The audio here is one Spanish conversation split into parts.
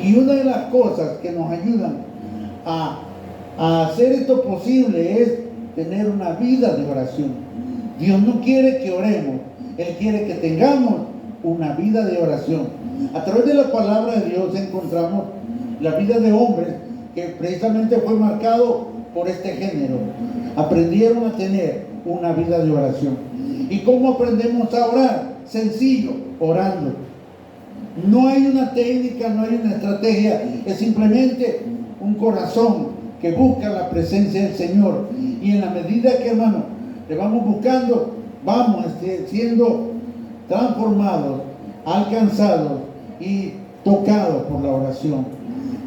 Y una de las cosas que nos ayudan a hacer esto posible es tener una vida de oración. Dios no quiere que oremos, Él quiere que tengamos una vida de oración. A través de la palabra de Dios encontramos la vida de hombres que precisamente fue marcado por este género. Aprendieron a tener una vida de oración. ¿Y cómo aprendemos a orar? Sencillo, orando. No hay una técnica, no hay una estrategia, es simplemente un corazón que busca la presencia del Señor. Y en la medida que, hermano, le vamos buscando, vamos siendo transformados, alcanzados y tocados por la oración.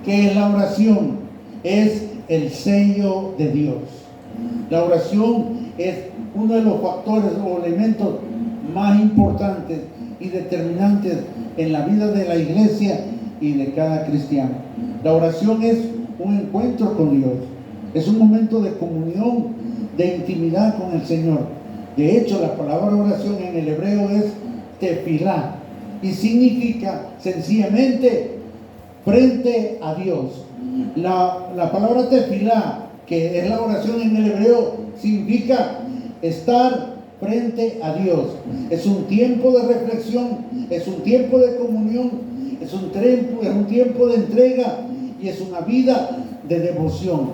¿Qué es la oración? Es el sello de Dios. La oración es uno de los factores o elementos más importantes y determinantes en la vida de la iglesia y de cada cristiano. La oración es un encuentro con Dios, es un momento de comunión, de intimidad con el Señor. De hecho, la palabra oración en el hebreo es tefilá y significa sencillamente frente a Dios. La palabra tefilá, que es la oración en el hebreo, significa estar frente a Dios. Es un tiempo de reflexión, es un tiempo de comunión, es un tiempo de entrega y es una vida de devoción.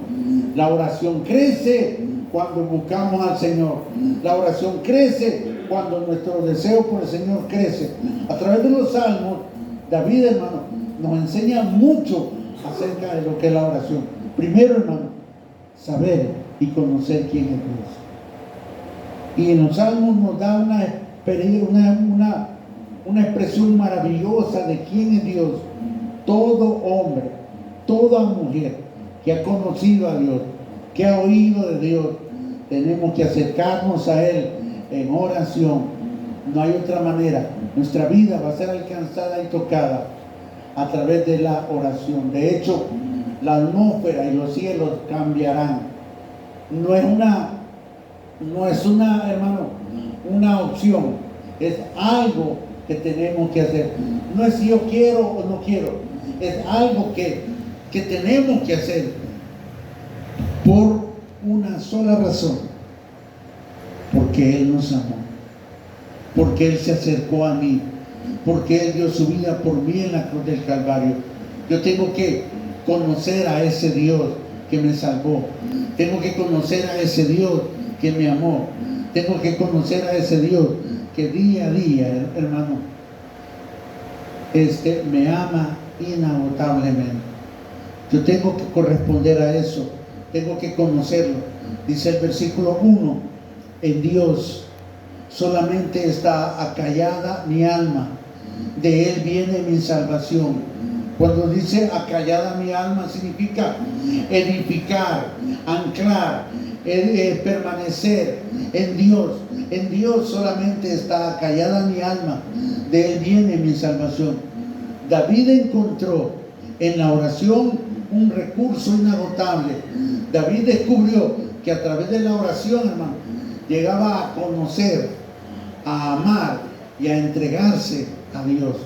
La oración crece cuando buscamos al Señor. La oración crece cuando nuestro deseo por el Señor crece. A través de los salmos, David, hermano, nos enseña mucho acerca de lo que es la oración. Primero, hermano, saber y conocer quién es Dios. Y en los salmos nos da una expresión maravillosa de quién es Dios. Todo hombre, toda mujer que ha conocido a Dios, que ha oído de Dios, tenemos que acercarnos a Él en oración. No hay otra manera. Nuestra vida va a ser alcanzada y tocada a través de la oración. De hecho, la atmósfera y los cielos cambiarán. No es una, hermano, una opción. Es algo que tenemos que hacer. No es si yo quiero o no quiero. Es algo que tenemos que hacer por una sola razón. Porque Él nos amó. Porque Él se acercó a mí. Porque Él dio su vida por mí en la cruz del Calvario. Yo tengo que conocer a ese Dios que me salvó. Tengo que conocer a ese Dios que me amó. Tengo que conocer a ese Dios que día a día, hermano, me ama inagotablemente. Yo tengo que corresponder a eso. Tengo que conocerlo. Dice el versículo 1: en Dios solamente está acallada mi alma, de Él viene mi salvación. Cuando dice acallada mi alma, significa edificar, anclar, permanecer en Dios. En Dios solamente está acallada mi alma, de Él viene mi salvación. David encontró en la oración un recurso inagotable. David descubrió que a través de la oración, hermano, llegaba a conocer, a amar y a entregarse a Dios.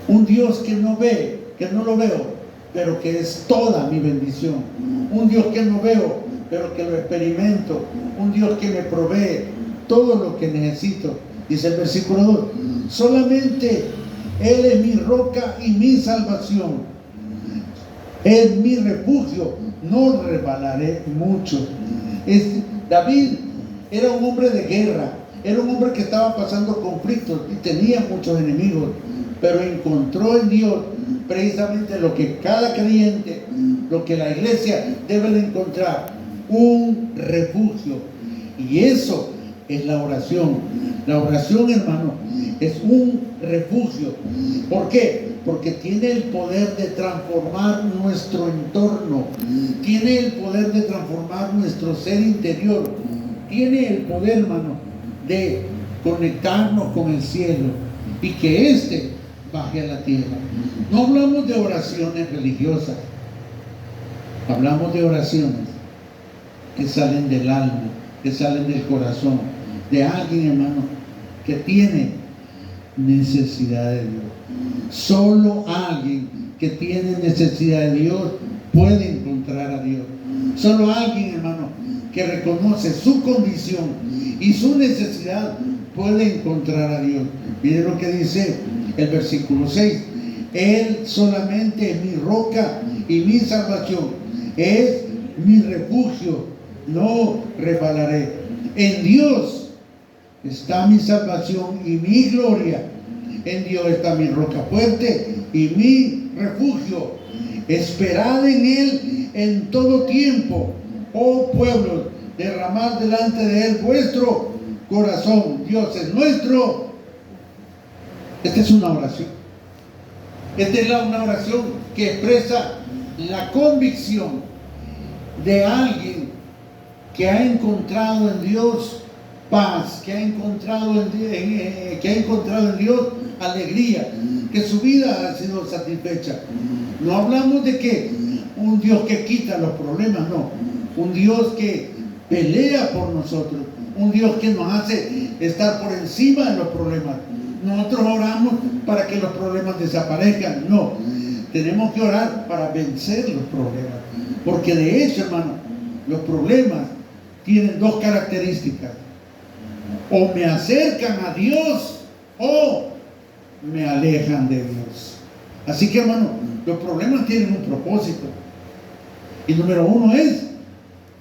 Un Dios que no ve, que no lo veo, pero que es toda mi bendición. Un Dios que no veo, pero que lo experimento. Un Dios que me provee todo lo que necesito. Dice el versículo 2: solamente Él es mi roca y mi salvación. Es mi refugio, no resbalaré mucho. David era un hombre de guerra. Era un hombre que estaba pasando conflictos y tenía muchos enemigos, pero encontró en Dios precisamente lo que cada creyente, lo que la iglesia debe de encontrar: un refugio. Y eso es la oración. La oración, hermano, es un refugio. ¿Por qué? Porque tiene el poder de transformar nuestro entorno, tiene el poder de transformar nuestro ser interior, tiene el poder, hermano, de conectarnos con el cielo y que éste baje a la tierra. No hablamos de oraciones religiosas, hablamos de oraciones que salen del alma, que salen del corazón, de alguien, hermano, que tiene necesidad de Dios. Solo alguien que tiene necesidad de Dios puede encontrar a Dios. Solo alguien, hermano, que reconoce su condición y su necesidad puede encontrar a Dios. Miren lo que dice el versículo 6. Él solamente es mi roca y mi salvación. Es mi refugio. No resbalaré. En Dios está mi salvación y mi gloria. En Dios está mi roca fuerte y mi refugio. Esperad en Él en todo tiempo, oh pueblos, derramad delante de Él vuestro corazón. Dios es nuestro. Esta es una oración. Esta es una oración que expresa la convicción de alguien que ha encontrado en Dios paz, que ha encontrado en Dios alegría, que su vida ha sido satisfecha. No hablamos de que un Dios que quita los problemas, no. Un Dios que pelea por nosotros, un Dios que nos hace estar por encima de los problemas. Nosotros oramos para que los problemas desaparezcan, no. Tenemos que orar para vencer los problemas, porque de hecho, hermano, los problemas tienen dos características: o me acercan a Dios o me alejan de Dios. Así que, hermano, los problemas tienen un propósito, y número uno es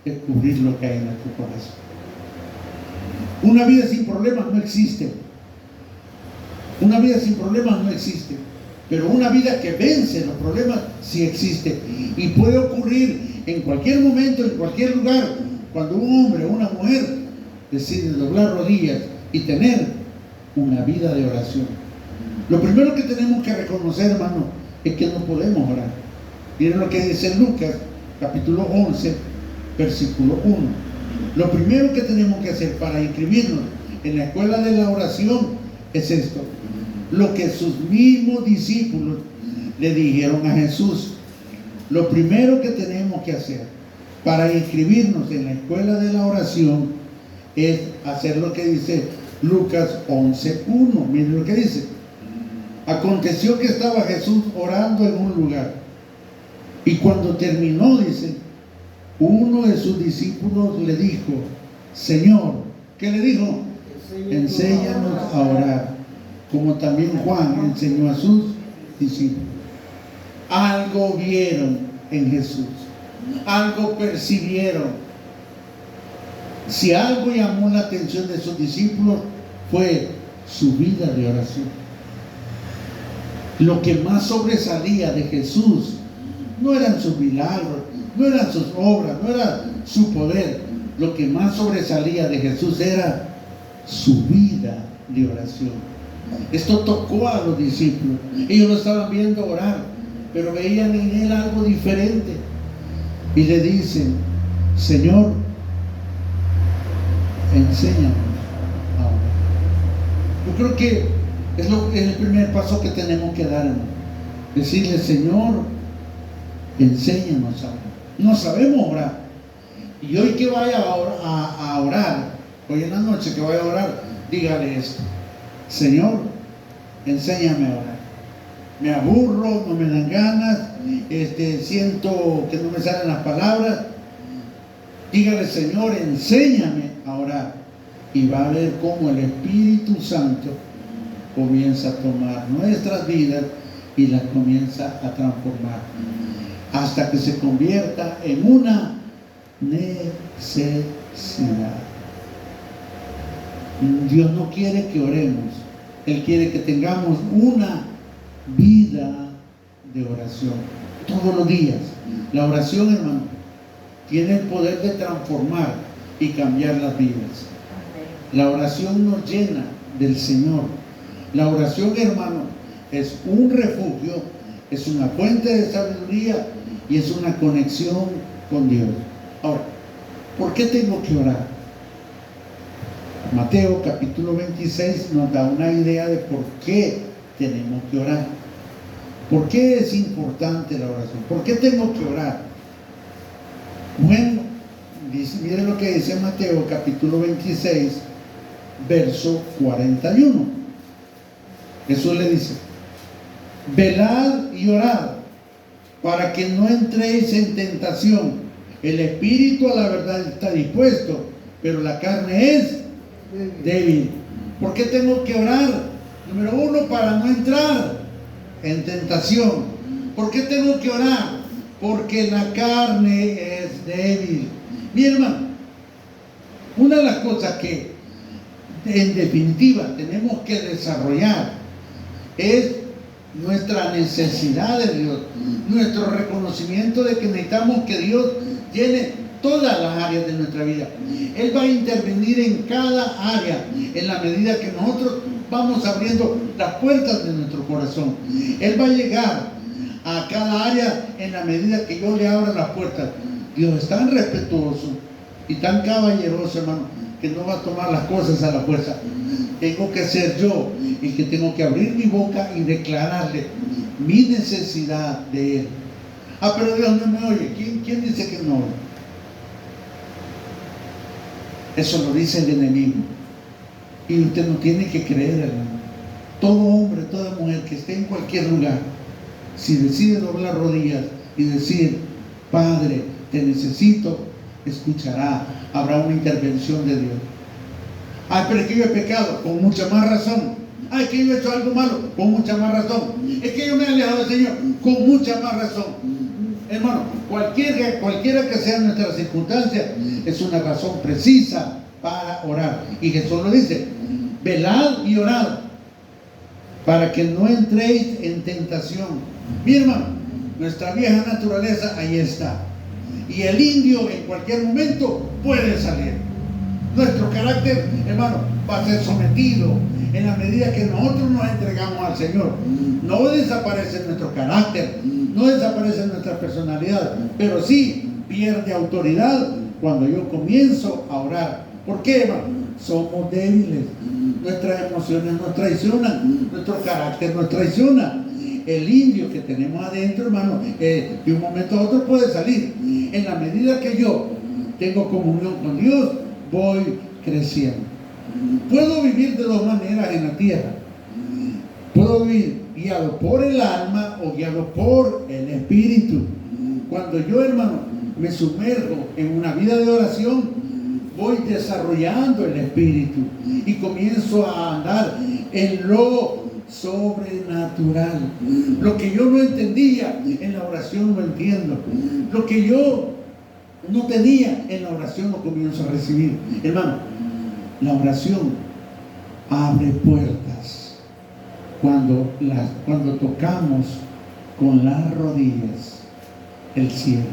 descubrir lo que hay en nuestro corazón. Una vida sin problemas no existe. Una vida sin problemas no existe. Pero una vida que vence los problemas sí existe. Y puede ocurrir en cualquier momento, en cualquier lugar, cuando un hombre o una mujer decide doblar rodillas y tener una vida de oración. Lo primero que tenemos que reconocer, hermano, es que no podemos orar. Miren lo que dice Lucas, capítulo 11, versículo 1. Lo primero que tenemos que hacer para inscribirnos en la escuela de la oración es esto: lo que sus mismos discípulos le dijeron a Jesús. Lo primero que tenemos que hacer para inscribirnos en la escuela de la oración es hacer lo que dice Lucas 11:1. Miren lo que dice: aconteció que estaba Jesús orando en un lugar, y cuando terminó, dice, uno de sus discípulos le dijo: Señor, ¿qué le dijo? Enséñanos a orar, como también Juan enseñó a sus discípulos. Algo vieron en Jesús, algo percibieron. Si algo llamó la atención de sus discípulos fue su vida de oración. Lo que más sobresalía de Jesús no eran sus milagros, no eran sus obras, no era su poder. Lo que más sobresalía de Jesús era su vida de oración. Esto tocó a los discípulos. Ellos lo estaban viendo orar, pero veían en él algo diferente. Y le dicen: Señor, enséñanos a orar. Yo creo que es el primer paso que tenemos que dar, hermano. Decirle: Señor, enséñanos a orar. No sabemos orar. Y hoy que vaya a orar, hoy en la noche que vaya a orar, dígale esto: Señor, enséñame a orar. Me aburro, no me dan ganas, siento que no me salen las palabras. Dígale: Señor, enséñame a orar. Y va a ver cómo el Espíritu Santo comienza a tomar nuestras vidas y las comienza a transformar, hasta que se convierta en una necesidad. Dios no quiere que oremos, Él quiere que tengamos una vida de oración todos los días. La oración, hermano, tiene el poder de transformar y cambiar las vidas. La oración nos llena del Señor. La oración, hermano, es un refugio, es una fuente de sabiduría y es una conexión con Dios. Ahora, ¿por qué tengo que orar? Mateo capítulo 26 nos da una idea de por qué tenemos que orar. ¿Por qué es importante la oración? ¿Por qué tengo que orar? Bueno, miren lo que dice Mateo capítulo 26, verso 41. Jesús le dice: velad y orad para que no entréis en tentación. El espíritu a la verdad está dispuesto, pero la carne es débil. ¿Por qué tengo que orar? Número uno, para no entrar en tentación. ¿Por qué tengo que orar? Porque la carne es débil. Mi hermano, una de las cosas que en definitiva tenemos que desarrollar es nuestra necesidad de Dios, nuestro reconocimiento de que necesitamos que Dios llene todas las áreas de nuestra vida. Él va a intervenir en cada área en la medida que nosotros vamos abriendo las puertas de nuestro corazón. Él va a llegar a cada área en la medida que yo le abra las puertas. Dios es tan respetuoso y tan caballeroso, hermano, que no va a tomar las cosas a la fuerza. Tengo que ser yo el que tengo que abrir mi boca y declararle mi necesidad de Él. Ah, pero Dios no me oye. ¿Quién dice que no oye? Eso lo dice el enemigo. Y usted no tiene que creer, hermano. Todo hombre, toda mujer que esté en cualquier lugar, si decide doblar rodillas y decir: Padre, te necesito, escuchará. Habrá una intervención de Dios. Ay, pero es que yo he pecado, con mucha más razón. Ay, es que yo he hecho algo malo, con mucha más razón. Es que yo me he alejado del Señor, con mucha más razón. Hermano, cualquiera que sea nuestra circunstancia, es una razón precisa para orar. Y Jesús lo dice: velad y orad para que no entréis en tentación. Mi hermano, nuestra vieja naturaleza ahí está. Y el indio en cualquier momento puede salir. Nuestro carácter, hermano, va a ser sometido en la medida que nosotros nos entregamos al Señor. No desaparece nuestro carácter, no desaparece nuestra personalidad, pero sí pierde autoridad cuando yo comienzo a orar. ¿Por qué, hermano? Somos débiles. Nuestras emociones nos traicionan, nuestro carácter nos traiciona. El indio que tenemos adentro, hermano, de un momento a otro puede salir. En la medida que yo tengo comunión con Dios, voy creciendo. Puedo vivir de dos maneras en la tierra. Puedo vivir guiado por el alma o guiado por el espíritu. Cuando yo, hermano, me sumerjo en una vida de oración, voy desarrollando el espíritu y comienzo a andar en lo sobrenatural. Lo que yo no entendía en la oración lo entiendo. Lo que yo no tenía en la oración lo comienzo a recibir. Hermano, la oración abre puertas cuando tocamos con las rodillas el cielo.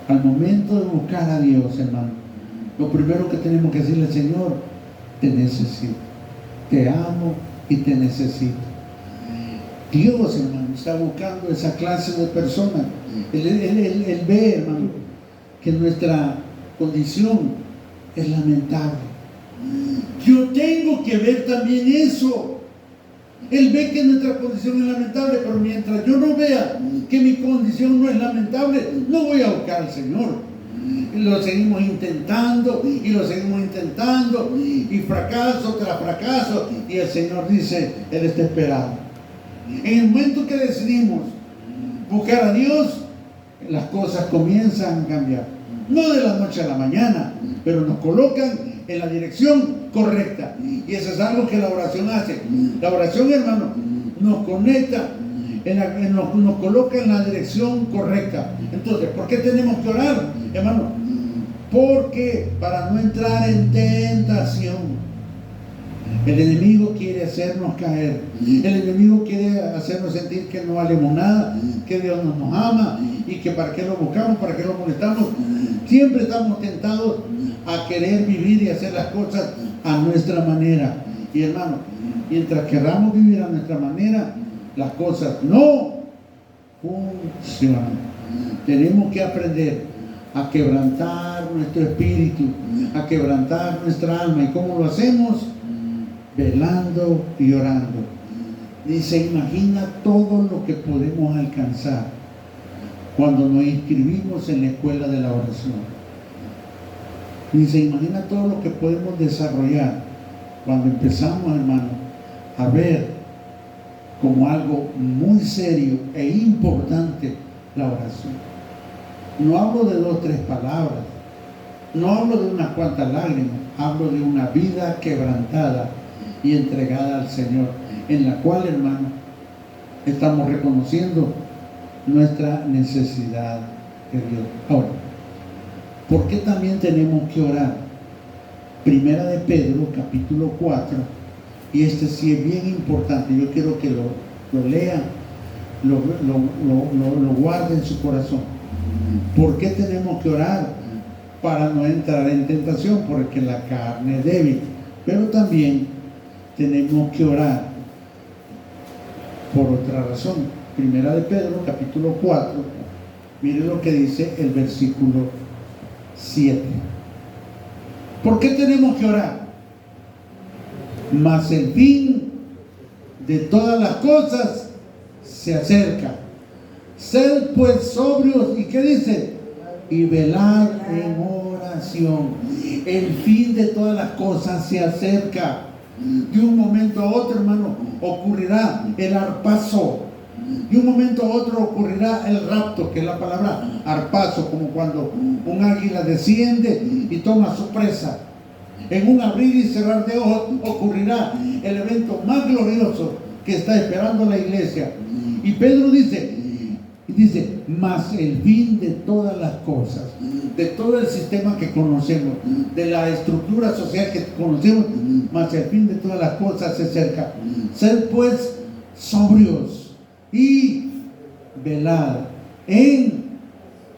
Al momento de buscar a Dios, hermano, lo primero que tenemos que decirle: Señor, te necesito, te amo y te necesito. Dios, hermano, está buscando esa clase de personas. Él ve, hermano, que nuestra condición es lamentable. Yo tengo que ver también eso. Él ve que nuestra condición es lamentable, pero mientras yo no vea que mi condición no es lamentable, no voy a buscar al Señor. Lo seguimos intentando y lo seguimos intentando, y fracaso tras fracaso, y el Señor dice: Él está esperando. En el momento que decidimos buscar a Dios, las cosas comienzan a cambiar. No de la noche a la mañana, pero nos colocan en la dirección correcta. Y eso es algo que la oración hace. La oración, hermano, nos conecta, nos coloca en la dirección correcta. Entonces, ¿por qué tenemos que orar, hermano? Porque para no entrar en tentación. El enemigo quiere hacernos caer. El enemigo quiere hacernos sentir que no valemos nada, que Dios no nos ama y que para qué lo buscamos, para qué lo molestamos. Siempre estamos tentados a querer vivir y hacer las cosas a nuestra manera. Y hermano, mientras queramos vivir a nuestra manera, las cosas no funcionan. Tenemos que aprender a quebrantar nuestro espíritu, a quebrantar nuestra alma. ¿Y cómo lo hacemos? Velando y orando. Ni se imagina todo lo que podemos alcanzar cuando nos inscribimos en la escuela de la oración. Ni se imagina todo lo que podemos desarrollar cuando empezamos, hermano, a ver como algo muy serio e importante la oración. No hablo de 2 o 3 palabras, no hablo de unas cuantas lágrimas, hablo de una vida quebrantada y entregada al Señor, en la cual, hermano, estamos reconociendo nuestra necesidad de Dios. Ahora, ¿por qué también tenemos que orar? Primera de Pedro, capítulo 4, y este sí es bien importante, yo quiero que lo lean, lo guarden en su corazón. ¿Por qué tenemos que orar? Para no entrar en tentación, porque la carne es débil. Pero también tenemos que orar por otra razón. Primera de Pedro, capítulo 4, mire lo que dice el versículo 7. ¿Por qué tenemos que orar? Mas el fin de todas las cosas se acerca. Sed pues sobrios, ¿y qué dice? Y velad en oración. El fin de todas las cosas se acerca. De un momento a otro, hermano, ocurrirá el arpazo. De un momento a otro ocurrirá el rapto, que es la palabra arpazo, como cuando un águila desciende y toma su presa. En un abrir y cerrar de ojos ocurrirá el evento más glorioso que está esperando la iglesia. Y Pedro dice, mas el fin de todas las cosas, de todo el sistema que conocemos, de la estructura social que conocemos, mas el fin de todas las cosas se acerca. Sed pues sobrios y velad en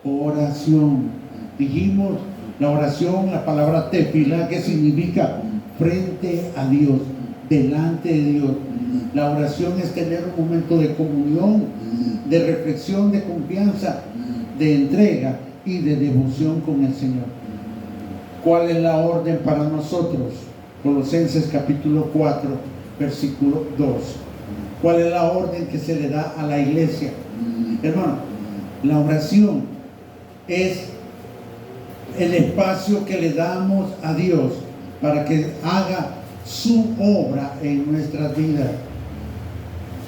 oración. Dijimos la oración, la palabra tefilá, que significa frente a Dios, delante de Dios. La oración es tener un momento de comunión, de reflexión, de confianza, de entrega y de devoción con el Señor. ¿Cuál es la orden para nosotros? Colosenses capítulo 4, versículo 2. ¿Cuál es la orden que se le da a la iglesia? Hermano, la oración es el espacio que le damos a Dios para que haga su obra en nuestras vidas.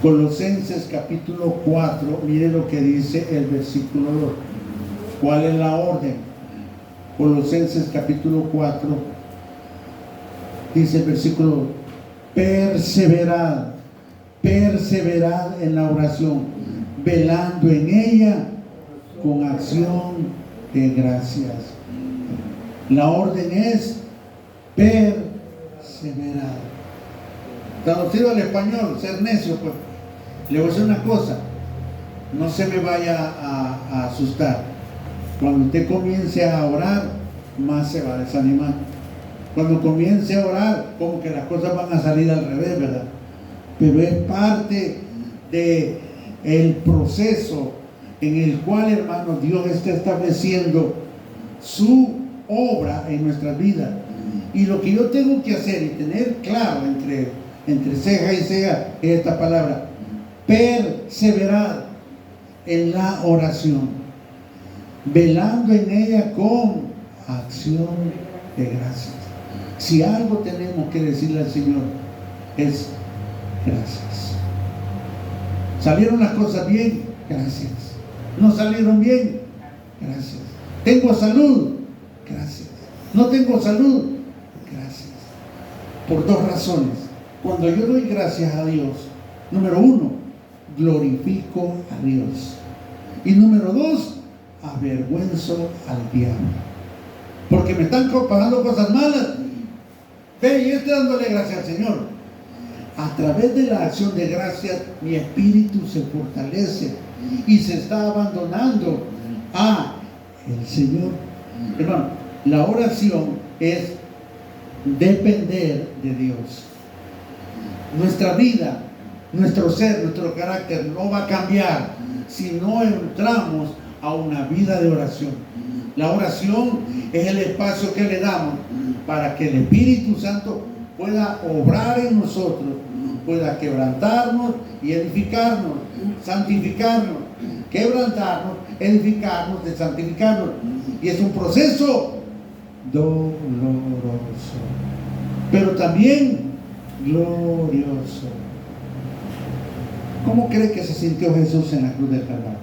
Colosenses capítulo 4, mire lo que dice el versículo 2. ¿Cuál es la orden? Colosenses capítulo 4, dice el versículo 2: perseverad en la oración, velando en ella con acción de gracias. La orden es perseverar. Traducido al español, ser necio, pues. Le voy a decir una cosa, no se me vaya a asustar. Cuando usted comience a orar, más se va a desanimar. Cuando comience a orar, como que las cosas van a salir al revés, ¿verdad? Pero es parte del proceso en el cual, hermano, Dios está estableciendo su obra en nuestras vidas. Y lo que yo tengo que hacer y tener claro entre ceja y ceja es esta palabra: perseverar en la oración, velando en ella con acción de gracias. Si algo tenemos que decirle al Señor es gracias. ¿Salieron las cosas bien? Gracias. ¿No salieron bien? Gracias. ¿Tengo salud? Gracias. ¿No tengo salud? Gracias. Por 2 razones. Cuando yo doy gracias a Dios, número 1, glorifico a Dios. Y número 2, avergüenzo al diablo. Porque me están pasando cosas malas. Ve, y estoy dándole gracias al Señor. A través de la acción de gracias, mi espíritu se fortalece y se está abandonando a el Señor. Hermano, la oración es depender de Dios. Nuestra vida, nuestro ser, nuestro carácter no va a cambiar si no entramos a una vida de oración. La oración es el espacio que le damos para que el Espíritu Santo pueda obrar en nosotros, pueda quebrantarnos y edificarnos, santificarnos, quebrantarnos, edificarnos, de santificarnos. Y es un proceso doloroso, pero también glorioso. ¿Cómo cree que se sintió Jesús en la cruz del Calvario?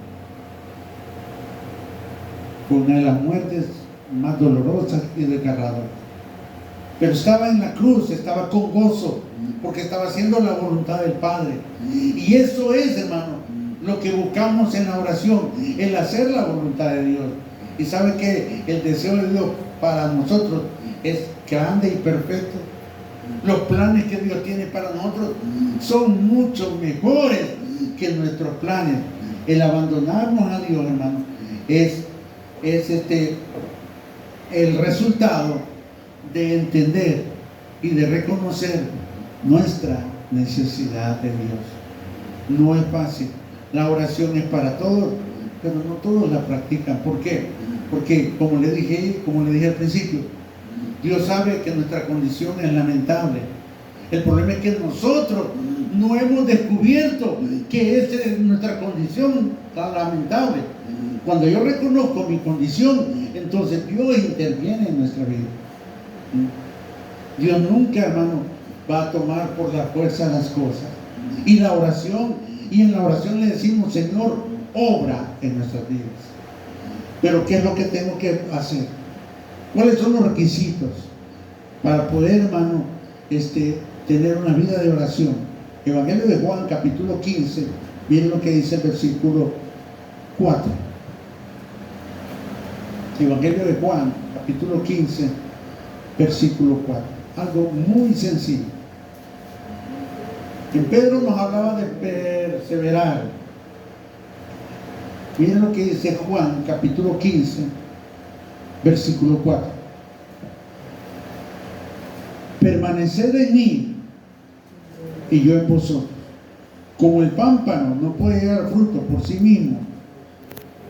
Fue una de las muertes más dolorosas y desgarradoras. Pero estaba en la cruz, estaba con gozo, porque estaba haciendo la voluntad del Padre. Y eso es, hermano, lo que buscamos en la oración, el hacer la voluntad de Dios. Y sabe que el deseo de Dios para nosotros es grande y perfecto. Los planes que Dios tiene para nosotros son mucho mejores que nuestros planes. El abandonarnos a Dios, hermano, es el resultado de entender y de reconocer nuestra necesidad de Dios. No es fácil. La oración es para todos, pero no todos la practican. ¿Por qué? Porque, como le dije al principio, Dios sabe que nuestra condición es lamentable. El problema es que nosotros no hemos descubierto que esa es nuestra condición tan lamentable. Cuando yo reconozco mi condición, entonces Dios interviene en nuestra vida. Dios nunca, hermano, va a tomar por la fuerza las cosas. Y en la oración le decimos: Señor, obra en nuestras vidas. Pero ¿qué es lo que tengo que hacer? ¿Cuáles son los requisitos para poder, hermano, tener una vida de oración? Evangelio de Juan, capítulo 15, miren lo que dice el versículo 4. Evangelio de Juan, capítulo 15, versículo 4. Algo muy sencillo. En Pedro nos hablaba de perseverar. Miren lo que dice Juan, capítulo 15, versículo 4. Permaneced en mí y yo en vosotros. Como el pámpano no puede dar fruto por sí mismo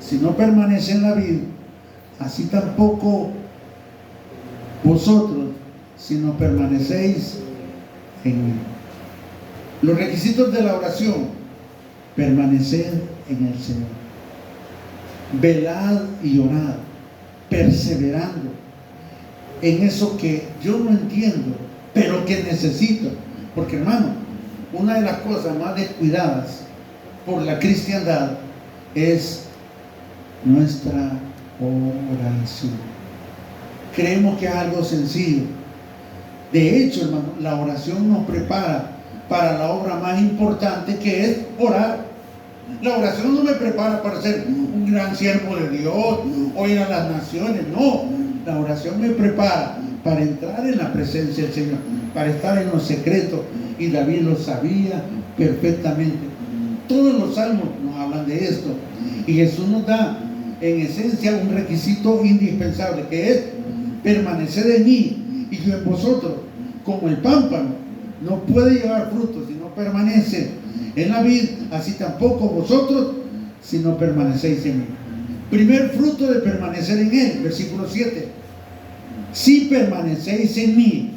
si no permanece en la vid, así tampoco vosotros si no permanecéis en mí. Los requisitos de la oración: permanecer en el Señor, velad y orad, perseverando en eso que yo no entiendo, pero que necesito. Porque, hermano, una de las cosas más descuidadas por la cristiandad es nuestra oración. Creemos que es algo sencillo. De hecho, hermano, la oración nos prepara para la obra más importante, que es orar. La oración no me prepara para ser un gran siervo de Dios o ir a las naciones. No, la oración me prepara para entrar en la presencia del Señor, para estar en los secretos. Y David lo sabía perfectamente. Todos los salmos nos hablan de esto. Y Jesús nos da en esencia un requisito indispensable, que es permanecer en mí y yo en vosotros. Como el pámpano no puede llevar fruto si no permanece en la vid, así tampoco vosotros si no permanecéis en mí. Primer fruto de permanecer en él, versículo 7. Si permanecéis en mí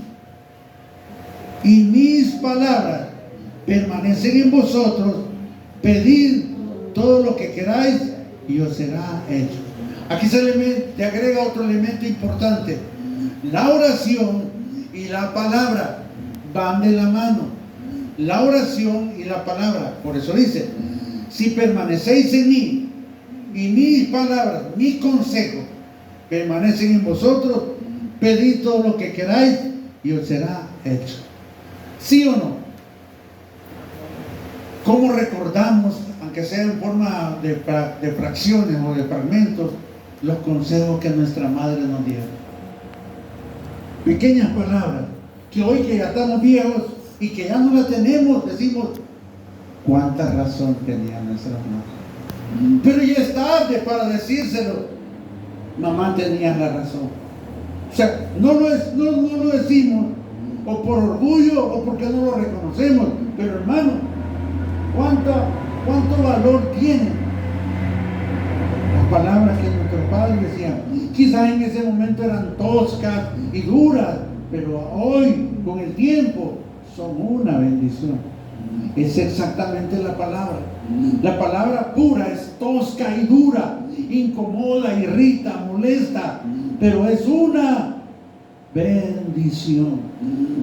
y mis palabras permanecen en vosotros, pedid todo lo que queráis y os será hecho. Aquí se le agrega otro elemento importante. La oración y la palabra van de la mano. La oración y la palabra. Por eso dice: si permanecéis en mí y mis palabras, mis consejos permanecen en vosotros, pedid todo lo que queráis y os será hecho. ¿Sí o no? ¿Cómo recordamos, aunque sea en forma de fracciones o de fragmentos, los consejos que nuestra madre nos dio? Pequeñas palabras que hoy, que ya estamos viejos y que ya no las tenemos, decimos: cuánta razón tenía nuestra madre. Pero ya es tarde para decírselo. Mamá tenía la razón. O sea, no lo decimos o por orgullo o porque no lo reconocemos. Pero, hermano, ¿cuánto valor tienen las palabras que nuestros padres decían? Quizás en ese momento eran toscas y duras, pero hoy, con el tiempo, son una bendición. Es exactamente la palabra. La palabra pura es tosca y dura, incomoda, irrita, molesta, pero es una bendición.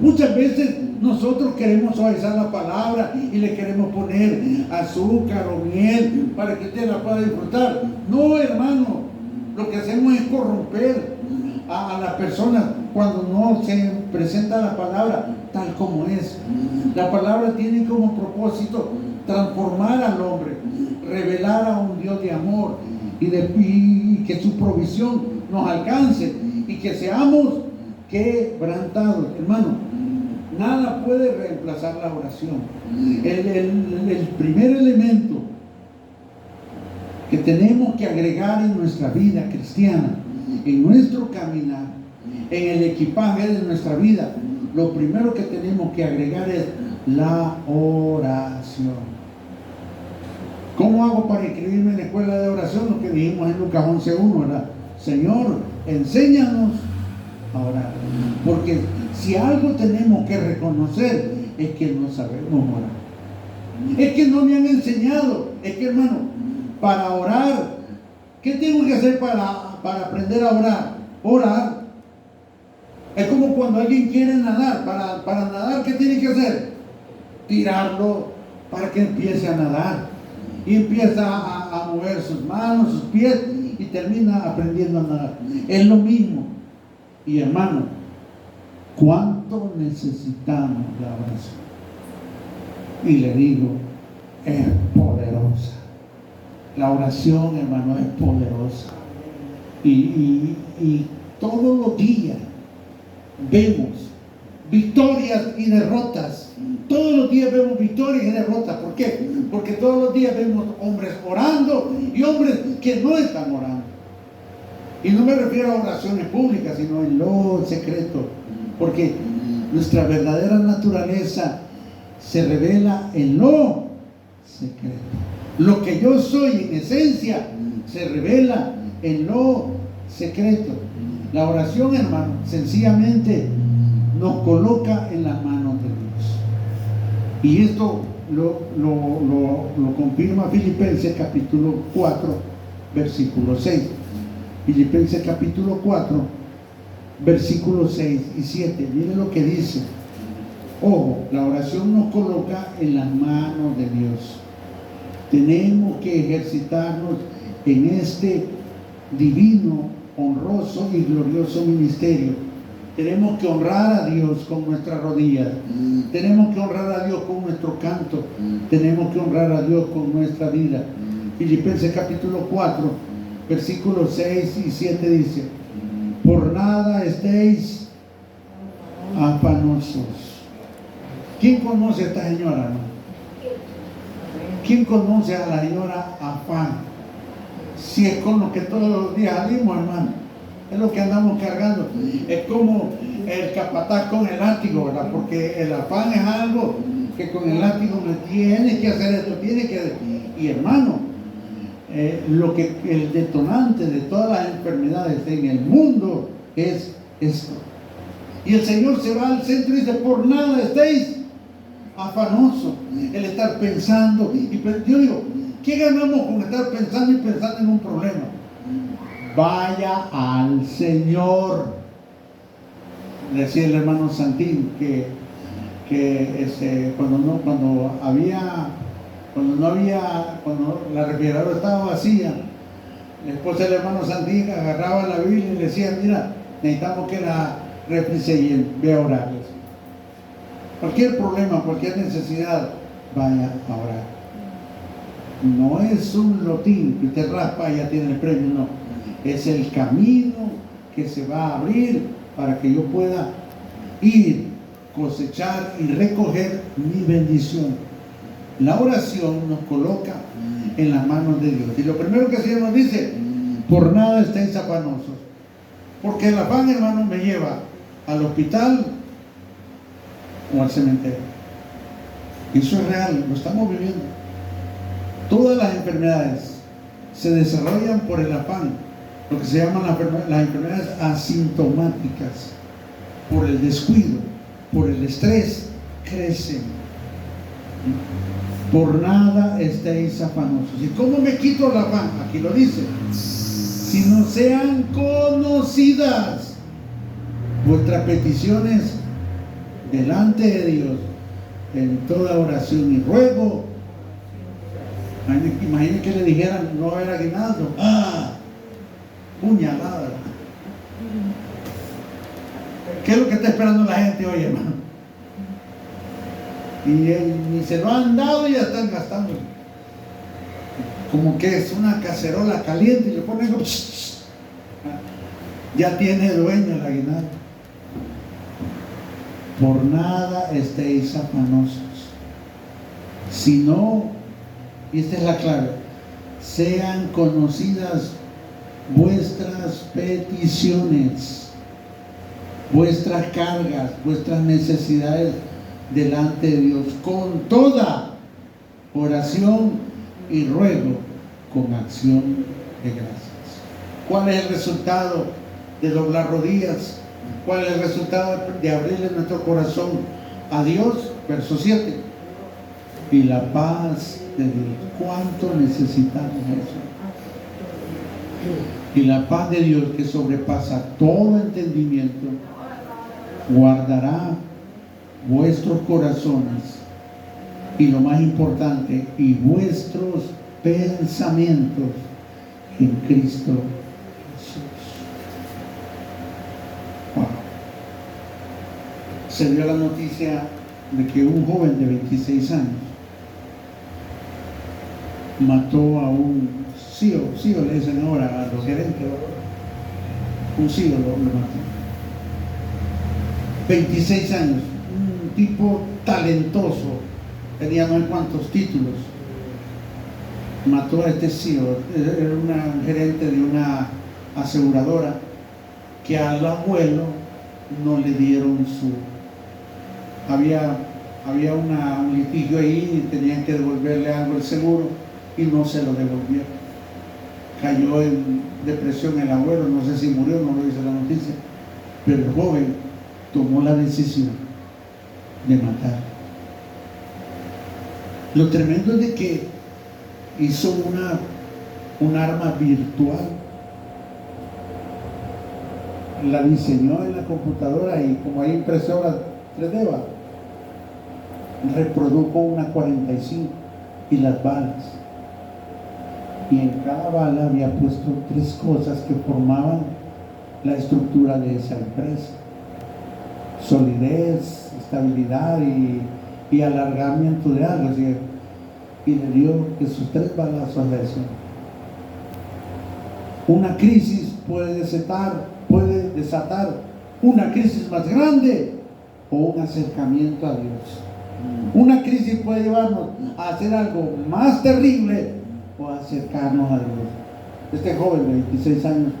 Muchas veces nosotros queremos suavizar la palabra y le queremos poner azúcar o miel para que usted la pueda disfrutar. No, hermano, lo que hacemos es corromper a las personas cuando no se presenta la palabra tal como es. La palabra tiene como propósito transformar al hombre, revelar a un Dios de amor y que su provisión nos alcance y que seamos quebrantados. Hermano, nada puede reemplazar la oración. El primer elemento que tenemos que agregar en nuestra vida cristiana, en nuestro caminar, en el equipaje de nuestra vida, lo primero que tenemos que agregar es la oración. ¿Cómo hago para inscribirme en la escuela de oración? Lo que dijimos en Lucas 11:1, ¿verdad? Señor, enséñanos a orar. Porque si algo tenemos que reconocer es que no sabemos orar. Es que no me han enseñado. Es que, hermano, para orar, ¿qué tengo que hacer para aprender a orar? Orar. Es como cuando alguien quiere nadar. Para nadar, ¿qué tiene que hacer? Tirarlo para que empiece a nadar. Y empieza a mover sus manos, sus pies, y termina aprendiendo a nadar. Es lo mismo. Y hermano, ¿cuánto necesitamos la oración? Y le digo, es poderosa. La oración, hermano, es poderosa. Y todos los días vemos victorias y derrotas. Todos los días vemos victorias y derrotas. ¿Por qué? Porque todos los días vemos hombres orando y hombres que no están orando. Y no me refiero a oraciones públicas, sino en lo secreto. Porque nuestra verdadera naturaleza se revela en lo secreto. Lo que yo soy en esencia se revela en lo secreto. La oración, hermano, sencillamente nos coloca en las manos de Dios. Y esto lo confirma Filipenses capítulo 4, versículo 6. Filipenses capítulo 4, versículos 6 y 7. Miren lo que dice. Ojo, la oración nos coloca en las manos de Dios. Tenemos que ejercitarnos en este divino, honroso y glorioso ministerio. Tenemos que honrar a Dios con nuestras rodillas. Tenemos que honrar a Dios con nuestro canto. Tenemos que honrar a Dios con nuestra vida. Filipenses capítulo 4, versículos 6 y 7 dice: por nada estéis afanosos. ¿Quién conoce a esta señora, no? ¿Quién conoce a la señora afán? Si es con lo que todos los días salimos, hermano. Es lo que andamos cargando. Es como el capataz con el látigo, ¿verdad? Porque el afán es algo que con el látigo me tiene que hacer esto, tiene que... Y hermano, el detonante de todas las enfermedades en el mundo es esto. Y el Señor se va al centro y dice: por nada estéis afanosos. El estar pensando. Yo digo, ¿qué ganamos con estar pensando y pensando en un problema? Vaya al Señor. Decía el hermano Santín que cuando la refrigeradora estaba vacía, la esposa del hermano Santín agarraba la Biblia y le decía: mira, necesitamos que la refri se llene, ve a orarles. Cualquier problema, cualquier necesidad, vaya a orar. No es un lotín que usted raspa y ya tiene el premio, no. Es el camino que se va a abrir para que yo pueda ir, cosechar y recoger mi bendición. La oración nos coloca en las manos de Dios. Y lo primero que el Señor nos dice: por nada estéis afanosos. Porque el afán, hermano, me lleva al hospital o al cementerio. Eso es real, lo estamos viviendo. Todas las enfermedades se desarrollan por el afán, lo que se llaman las enfermedades asintomáticas. Por el descuido, por el estrés, crecen. Por nada estéis afanosos. ¿Y cómo me quito el afán? Aquí lo dice: si no sean conocidas vuestras peticiones delante de Dios en toda oración y ruego. Imagínense que le dijeran no va a haber aguinaldo. Puñalada. ¿Qué es lo que está esperando la gente hoy, hermano? Y ni se lo han dado y ya están gastando. Como que es una cacerola caliente y le ponen como... Ya tiene dueño el aguinaldo. Por nada estéis afanosos, sino, y esta es la clave, sean conocidas vuestras peticiones, vuestras cargas, vuestras necesidades delante de Dios, con toda oración y ruego, con acción de gracias. ¿Cuál es el resultado de doblar rodillas? ¿Cuál es el resultado de abrirle nuestro corazón a Dios? Verso 7. Y la paz de Dios. ¿Cuánto necesitamos eso? Y la paz de Dios, que sobrepasa todo entendimiento, guardará vuestros corazones y, lo más importante, y vuestros pensamientos en Cristo Jesús. Wow. Se dio la noticia de que un joven de 26 años mató a un CEO le dicen ahora a los gerentes, un CEO lo mató. 26 años, un tipo talentoso, tenía no sé cuántos títulos. Mató a este CEO, era un gerente de una aseguradora que al abuelo no le dieron su... Había un litigio ahí y tenían que devolverle algo al seguro y no se lo devolvieron. Cayó en depresión el abuelo, no sé si murió, no lo dice la noticia, pero el joven tomó la decisión de matar. Lo tremendo es de que hizo un arma virtual, la diseñó en la computadora y como hay impresora 3D, reprodujo una 45 y las balas. Y en cada bala había puesto 3 cosas que formaban la estructura de esa empresa: solidez, estabilidad y alargamiento de algo. Y le dio esos 3 balazos a eso. Una crisis puede desatar una crisis más grande o un acercamiento a Dios. Una crisis puede llevarnos a hacer algo más terrible o a acercarnos a Dios. Este joven de 26 años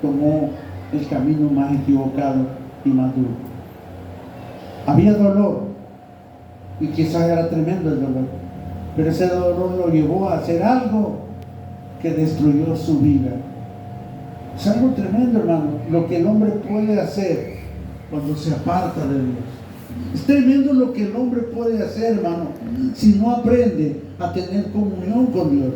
tomó el camino más equivocado y más duro. Había dolor y quizás era tremendo el dolor, pero ese dolor lo llevó a hacer algo que destruyó su vida. Es algo tremendo, hermano, lo que el hombre puede hacer cuando se aparta de Dios. Es tremendo lo que el hombre puede hacer, hermano, si no aprende a tener comunión con Dios.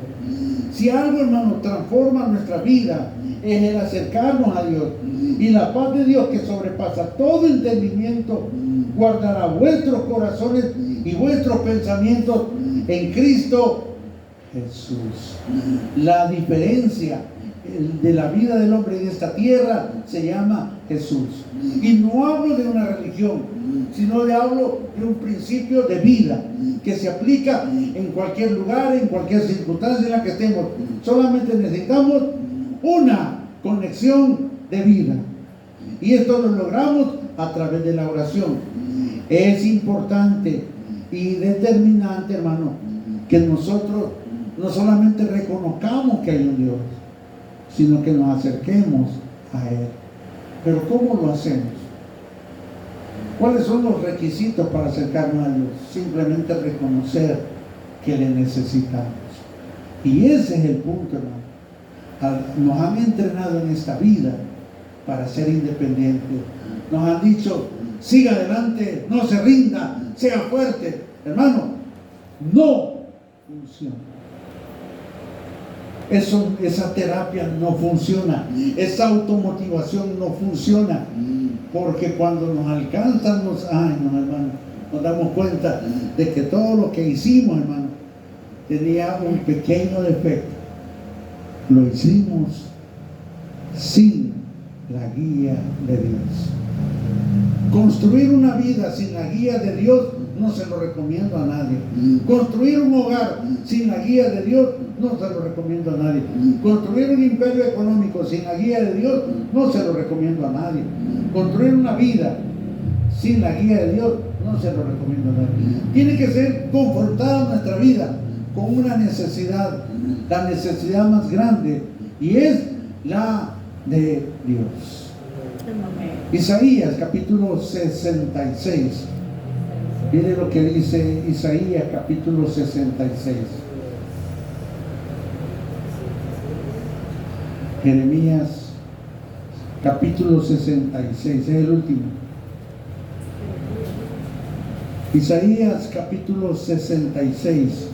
Si algo, hermano, transforma nuestra vida, es el acercarnos a Dios. Y la paz de Dios, que sobrepasa todo entendimiento, guardará vuestros corazones y vuestros pensamientos en Cristo Jesús. La diferencia de la vida del hombre de esta tierra se llama Jesús. Y no hablo de una religión, sino hablo de un principio de vida que se aplica en cualquier lugar, en cualquier circunstancia en la que estemos. Solamente necesitamos una conexión de vida. Y esto lo logramos a través de la oración. Es importante y determinante, hermano, que nosotros no solamente reconozcamos que hay un Dios, sino que nos acerquemos a Él. Pero ¿cómo lo hacemos? ¿Cuáles son los requisitos para acercarnos a Dios? Simplemente reconocer que le necesitamos. Y ese es el punto, hermano. Nos han entrenado en esta vida para ser independientes. Nos han dicho, siga adelante, no se rinda, sea fuerte. Hermano, no funciona. Esa terapia no funciona. Esa automotivación no funciona. porque cuando nos alcanzan los años, hermano, nos damos cuenta de que todo lo que hicimos, hermano, tenía un pequeño defecto. Lo hicimos sin la guía de Dios. Construir una vida sin la guía de Dios no se lo recomiendo a nadie. Construir un hogar sin la guía de Dios no se lo recomiendo a nadie. Construir un imperio económico sin la guía de Dios no se lo recomiendo a nadie. Construir una vida sin la guía de Dios no se lo recomiendo a nadie. Tiene que ser confrontada nuestra vida con una necesidad, la necesidad más grande, y es la de Dios. Isaías capítulo 66. Mire lo que dice Isaías capítulo 66. Jeremías capítulo 66, es el último. Isaías capítulo 66.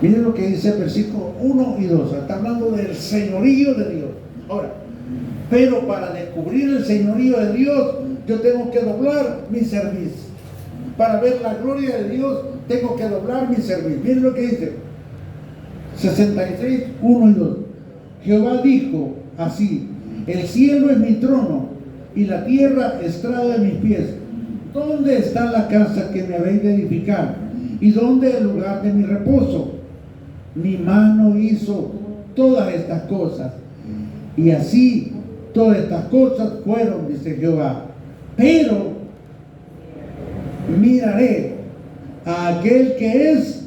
Miren lo que dice el versículo 1 y 2. Está hablando del señorío de Dios. Ahora, pero para descubrir el señorío de Dios, yo tengo que doblar mi cerviz. Para ver la gloria de Dios, tengo que doblar mi cerviz. Miren lo que dice 66, 1 y 2. Jehová dijo así: el cielo es mi trono y la tierra estrado de mis pies. ¿Dónde está la casa que me habéis de edificar? ¿Y dónde el lugar de mi reposo? Mi mano hizo todas estas cosas, y así todas estas cosas fueron, dice Jehová. Pero miraré a aquel que es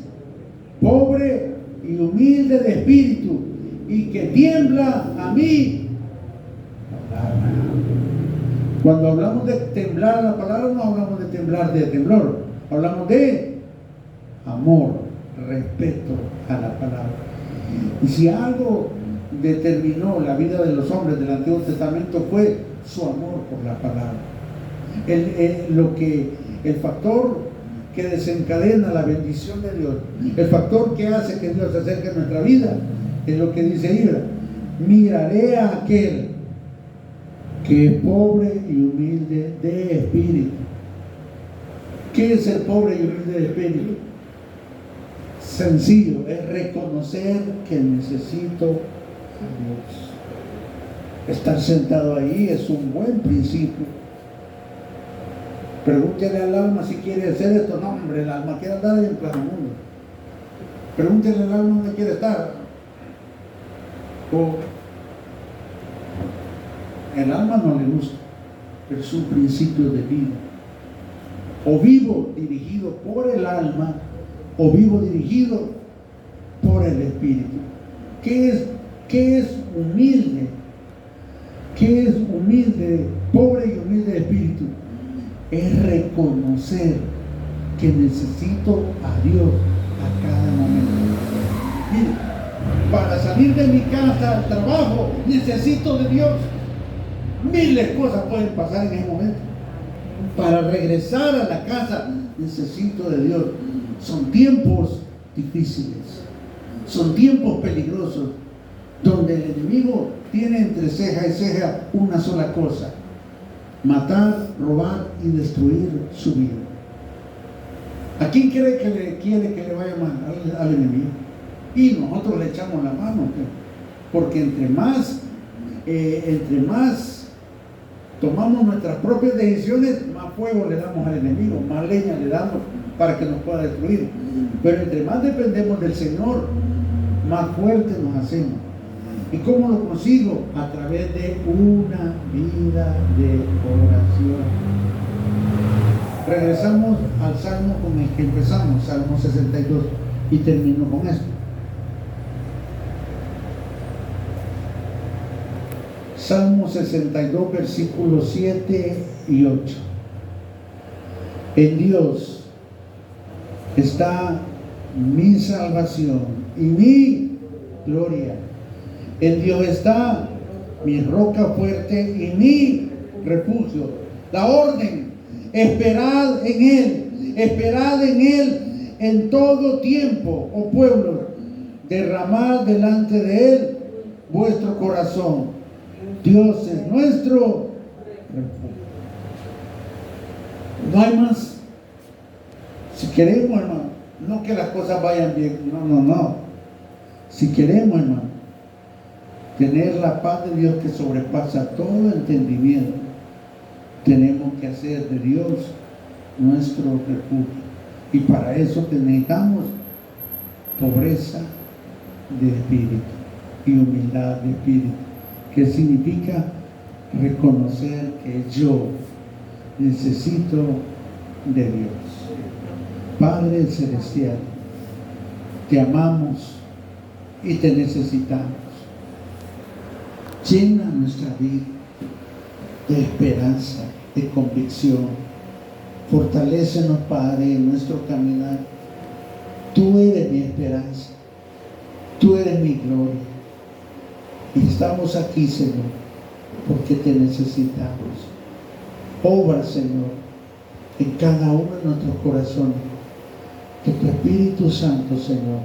pobre y humilde de espíritu, y que tiembla a mí. Cuando hablamos de temblar a la palabra, no hablamos de temblar de temblor, hablamos de amor, respeto a la palabra. Y si algo determinó la vida de los hombres del Antiguo Testamento fue su amor por la palabra. El factor que desencadena la bendición de Dios, el factor que hace que Dios se acerque a nuestra vida, es lo que dice Ibra: miraré a aquel que es pobre y humilde de espíritu. ¿Qué es el pobre y humilde de espíritu? Sencillo, es reconocer que necesito a Dios. Estar sentado ahí es un buen principio. Pregúntele al alma si quiere hacer esto. No, hombre, el alma quiere andar en pleno mundo. Pregúntele al alma dónde quiere estar. O el alma no le gusta, pero es un principio de vida. O vivo dirigido por el alma, o vivo dirigido por el espíritu. ¿Qué es humilde? ¿Qué es humilde, pobre y humilde de espíritu? Es reconocer que necesito a Dios a cada momento. Mire, para salir de mi casa al trabajo necesito de Dios. Miles de cosas pueden pasar en ese momento. Para regresar a la casa necesito de Dios. Son tiempos difíciles, son tiempos peligrosos, donde el enemigo tiene entre ceja y ceja una sola cosa: matar, robar y destruir su vida. ¿A quién quiere que le vaya mal? Al enemigo. Y nosotros le echamos la mano, porque entre más tomamos nuestras propias decisiones, más fuego le damos al enemigo, más leña le damos para que nos pueda destruir. Pero entre más dependemos del Señor, más fuertes nos hacemos. ¿Y cómo lo consigo? A través de una vida de oración. Regresamos al salmo con el que empezamos, Salmo 62, y termino con esto. Salmo 62, versículos 7 y 8. En Dios está mi salvación y mi gloria. En Dios está mi roca fuerte y mi refugio. La orden: esperad en Él en todo tiempo, oh pueblos, derramad delante de Él vuestro corazón. Dios es nuestro refugio. No hay más. Si queremos, hermano, no que las cosas vayan bien, no. Si queremos, hermano, tener la paz de Dios que sobrepasa todo entendimiento, tenemos que hacer de Dios nuestro refugio. Y para eso necesitamos pobreza de espíritu y humildad de espíritu, que significa reconocer que yo necesito de Dios. Padre Celestial, te amamos y te necesitamos. Llena nuestra vida de esperanza, de convicción. Fortalécenos, Padre, en nuestro caminar. Tú eres mi esperanza, tú eres mi gloria. Y estamos aquí, Señor, porque te necesitamos. Obra, Señor, en cada uno de nuestros corazones. Que tu Espíritu Santo, Señor,